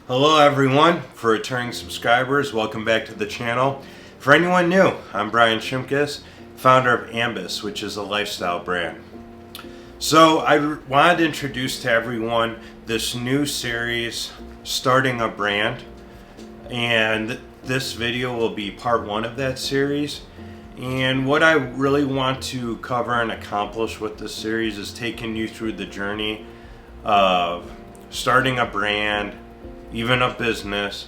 Hello everyone, for returning subscribers, welcome back to the channel. For anyone new, I'm Shimkus, founder of Ambous, which is a lifestyle brand. So I wanted to introduce to everyone this new series, Starting a Brand, and this video will be part one of that series. And what I really want to cover and accomplish with this series is taking you through the journey of starting a brand, even a business,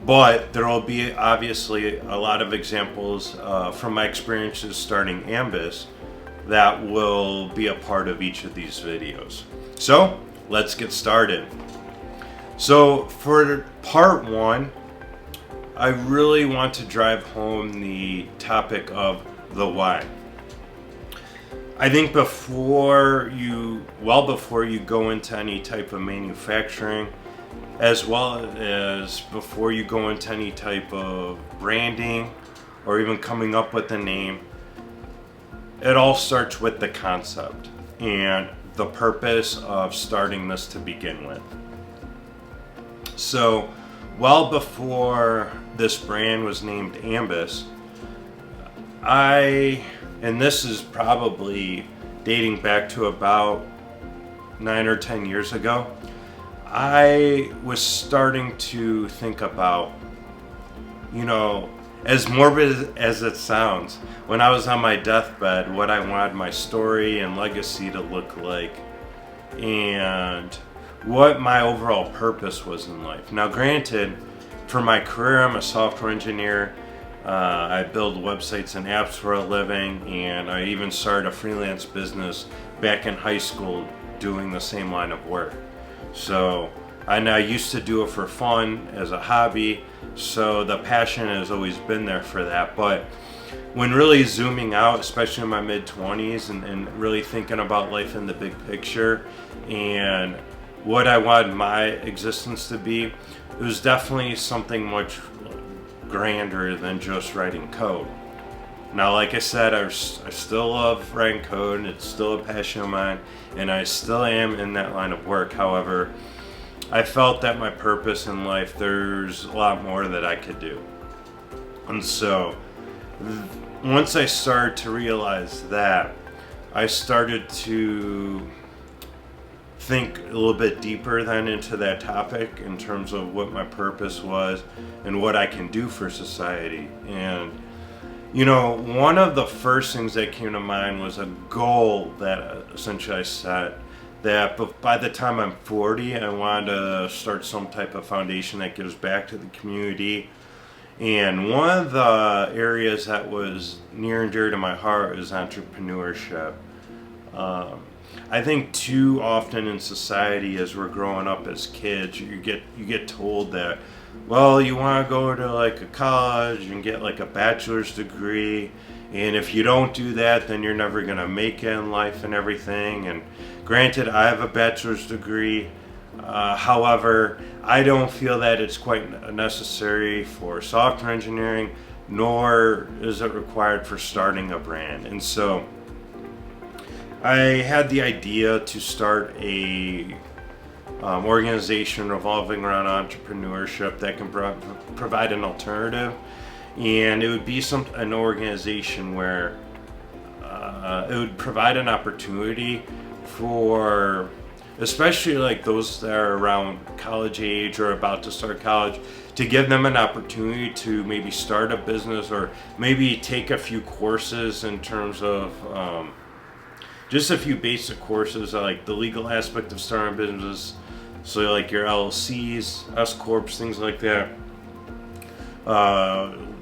but there will be obviously a lot of examples from my experiences starting Ambous that will be a part of each of these videos. So let's get started. So for part one, I really want to drive home the topic of the why. I think before you go into any type of manufacturing, as well as before you go into any type of branding or even coming up with a name, it all starts with the concept and the purpose of starting this to begin with. So, well before this brand was named Ambous, and this is probably dating back to about 9 or 10 years ago, I was starting to think about, as morbid as it sounds, when I was on my deathbed, what I wanted my story and legacy to look like, and what my overall purpose was in life. Now, granted, for my career, I'm a software engineer. I build websites and apps for a living, and I even started a freelance business back in high school doing the same line of work. So I used to do it for fun as a hobby, so the passion has always been there for that. But when really zooming out, especially in my mid-20s, and really thinking about life in the big picture and what I wanted my existence to be, it was definitely something much grander than just writing code. Now, like I said, I still love writing code, and it's still a passion of mine, and I still am in that line of work. However, I felt that my purpose in life, there's a lot more that I could do. And so, once I started to realize that, I started to think a little bit deeper then into that topic in terms of what my purpose was and what I can do for society. And one of the first things that came to mind was a goal that essentially I set, that by the time I'm 40, I wanted to start some type of foundation that gives back to the community. And one of the areas that was near and dear to my heart is entrepreneurship. I think too often in society, as we're growing up as kids, you get told that, well, you want to go to like a college and get like a bachelor's degree, and if you don't do that, then you're never going to make it in life and everything. And granted, I have a bachelor's degree. However, I don't feel that it's quite necessary for software engineering, nor is it required for starting a brand. And so I had the idea to start a organization revolving around entrepreneurship that can provide an alternative, and it would be an organization where it would provide an opportunity for, especially like those that are around college age or about to start college, to give them an opportunity to maybe start a business or maybe take a few courses in terms of just a few basic courses, like the legal aspect of starting a business, so like your LLCs, S corps, things like that.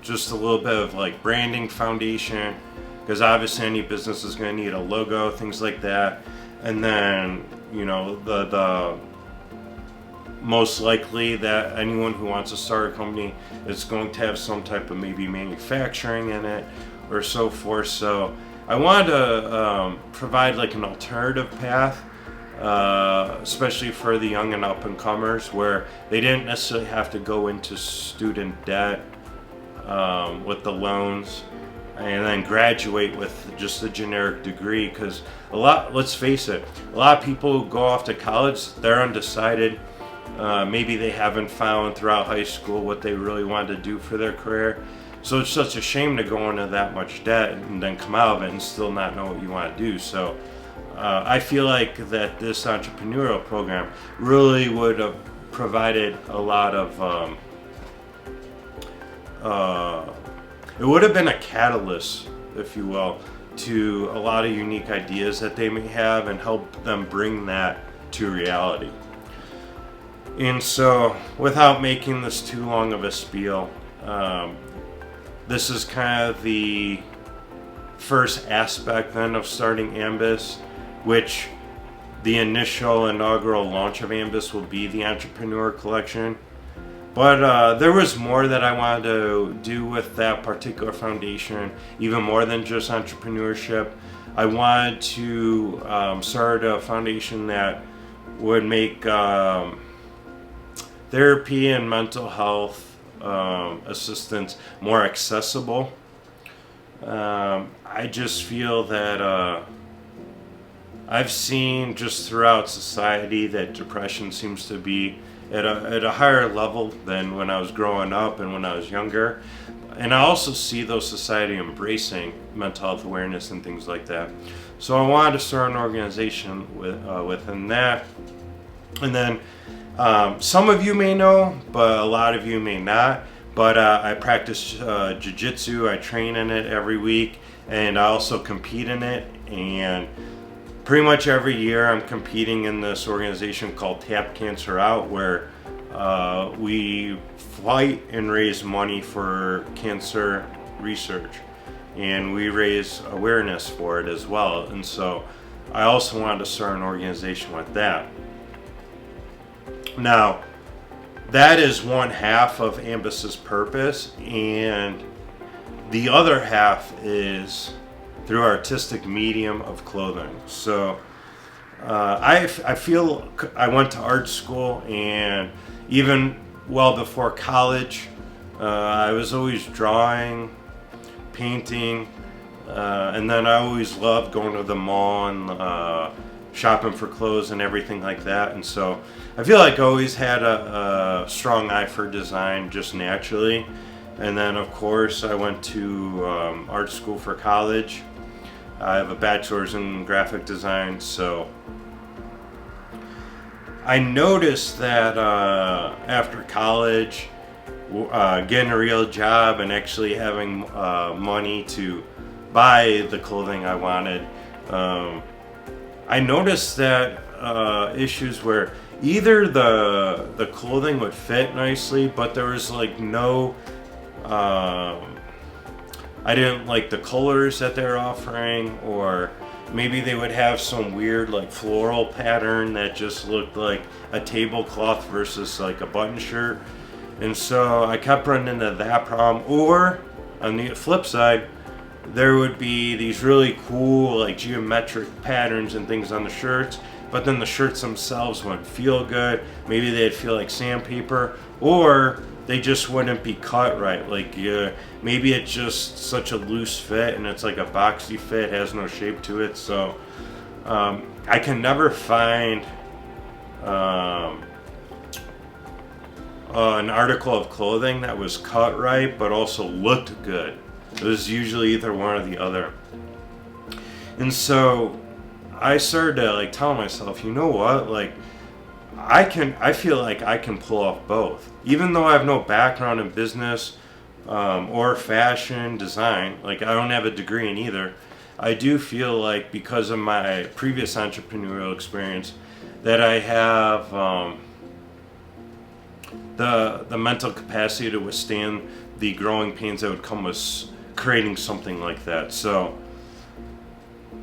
Just a little bit of like branding foundation, because obviously any business is going to need a logo, things like that. And then the most likely that anyone who wants to start a company is going to have some type of maybe manufacturing in it or so forth. So I wanted to provide like an alternative path, especially for the young and up and comers, where they didn't necessarily have to go into student debt with the loans and then graduate with just a generic degree. Because let's face it, a lot of people who go off to college, they're undecided. Maybe they haven't found throughout high school what they really want to do for their career. So it's such a shame to go into that much debt and then come out of it and still not know what you want to do. So I feel like that this entrepreneurial program really would have provided a lot of, it would have been a catalyst, if you will, to a lot of unique ideas that they may have and help them bring that to reality. And so, without making this too long of a spiel, this is kind of the first aspect then of starting Ambous, which the initial inaugural launch of Ambous will be the Entrepreneur Collection. But there was more that I wanted to do with that particular foundation, even more than just entrepreneurship. I wanted to start a foundation that would make therapy and mental health assistance more accessible. I just feel that I've seen just throughout society that depression seems to be at a higher level than when I was growing up and when I was younger. And I also see those society embracing mental health awareness and things like that. So I wanted to start an organization within that. And then some of you may know, but a lot of you may not. But I practice Jiu-Jitsu. I train in it every week, and I also compete in it. And pretty much every year I'm competing in this organization called Tap Cancer Out, where we fight and raise money for cancer research, and we raise awareness for it as well. And so I also wanted to start an organization with that. Now, that is one half of Ambous's purpose, and the other half is through artistic medium of clothing. So I feel I went to art school, and even well before college, I was always drawing, painting, and then I always loved going to the mall and shopping for clothes and everything like that. And so I feel like I always had a strong eye for design just naturally. And then of course I went to art school for college. I have a bachelor's in graphic design, so I noticed that after college, getting a real job and actually having money to buy the clothing I wanted, I noticed that issues where either the clothing would fit nicely, but there was like no, I didn't like the colors that they're offering, or maybe they would have some weird like floral pattern that just looked like a tablecloth versus like a button shirt. And so I kept running into that problem. Or on the flip side, there would be these really cool like geometric patterns and things on the shirts, but then the shirts themselves wouldn't feel good. Maybe they'd feel like sandpaper, or they just wouldn't be cut right. Like maybe it's just such a loose fit and it's like a boxy fit, has no shape to it. So I can never find an article of clothing that was cut right but also looked good. It was usually either one or the other. And so I started to like tell myself, you know what, like I feel like I can pull off both. Even though I have no background in business or fashion design, like I don't have a degree in either, I do feel like because of my previous entrepreneurial experience that I have the mental capacity to withstand the growing pains that would come with creating something like that. So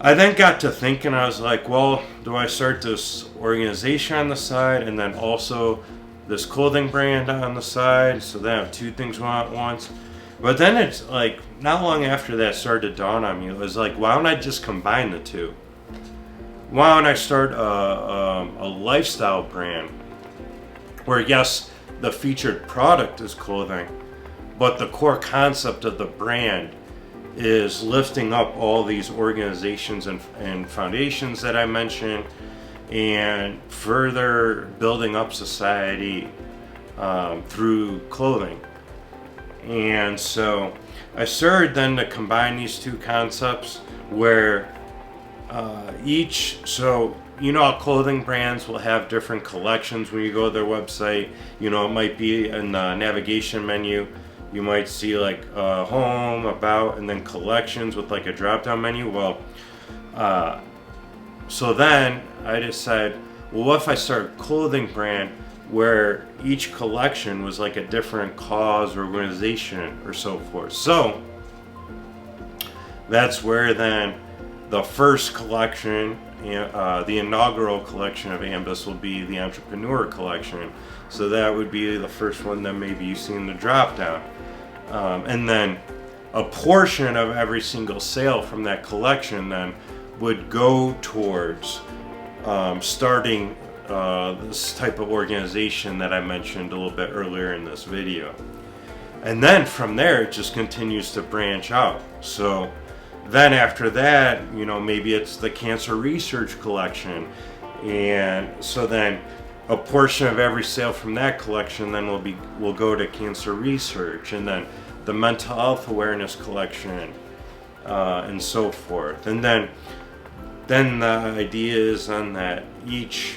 I then got to thinking, I was like, well, do I start this organization on the side and then also this clothing brand on the side, so then I have two things going on at once? But then it's like, not long after that started to dawn on me, it was like, why don't I just combine the two? Why don't I start a lifestyle brand where, yes, the featured product is clothing, but the core concept of the brand is lifting up all these organizations and foundations that I mentioned, and further building up society through clothing. And so I started then to combine these two concepts where how clothing brands will have different collections when you go to their website. It might be in the navigation menu. You might see like home, about, and then collections with like a drop-down menu. So then I decided, well, what if I start a clothing brand where each collection was like a different cause or organization or so forth. So that's where then the first collection, the inaugural collection of Ambous, will be the Entrepreneur collection. So that would be the first one that maybe you see in the drop down. And then a portion of every single sale from that collection then would go towards starting this type of organization that I mentioned a little bit earlier in this video. And then from there it just continues to branch out. So then after that, maybe it's the cancer research collection, and so then a portion of every sale from that collection then will go to cancer research, and then the mental health awareness collection, and so forth. And then the idea is then that each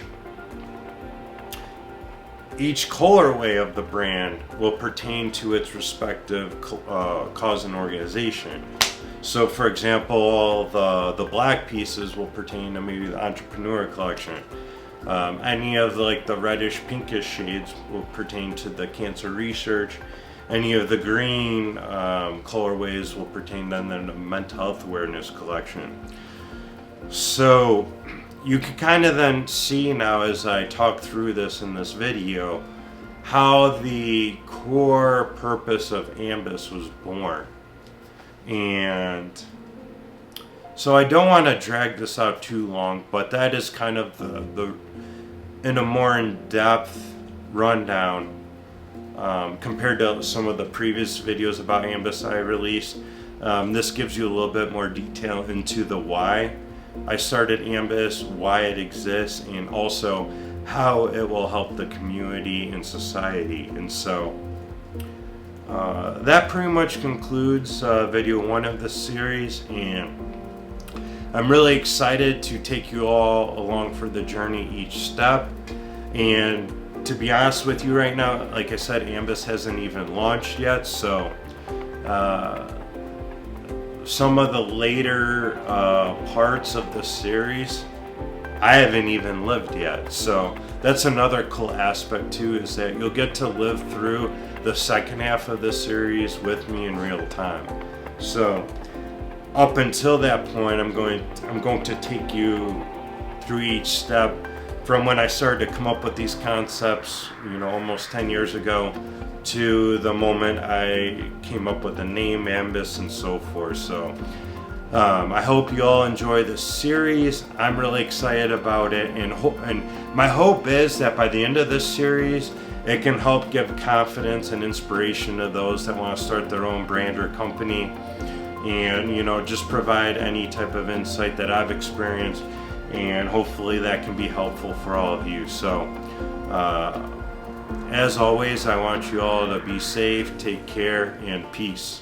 colorway of the brand will pertain to its respective cause and organization. So for example, all the black pieces will pertain to maybe the Entrepreneur collection. Any of the reddish pinkish shades will pertain to the cancer research. Any of the green colorways will pertain then to the mental health awareness collection. So you can kind of then see now as I talk through this in this video how the core purpose of Ambous was born. And so I don't want to drag this out too long, but that is kind of the in a more in-depth rundown compared to some of the previous videos about Ambous I released. This gives you a little bit more detail into the why I started Ambous, why it exists, and also how it will help the community and society. And so that pretty much concludes video 1 of this series, and I'm really excited to take you all along for the journey each step. And to be honest with you right now, like I said, Ambous hasn't even launched yet, so some of the later parts of the series I haven't even lived yet. So that's another cool aspect too, is that you'll get to live through the second half of the series with me in real time. So up until that point, I'm going to take you through each step from when I started to come up with these concepts, almost 10 years ago, to the moment I came up with the name Ambous and so forth. So I hope you all enjoy this series. I'm really excited about it, and my hope is that by the end of this series, it can help give confidence and inspiration to those that want to start their own brand or company, and just provide any type of insight that I've experienced, and hopefully that can be helpful for all of you. So as always, I want you all to be safe, take care, and peace.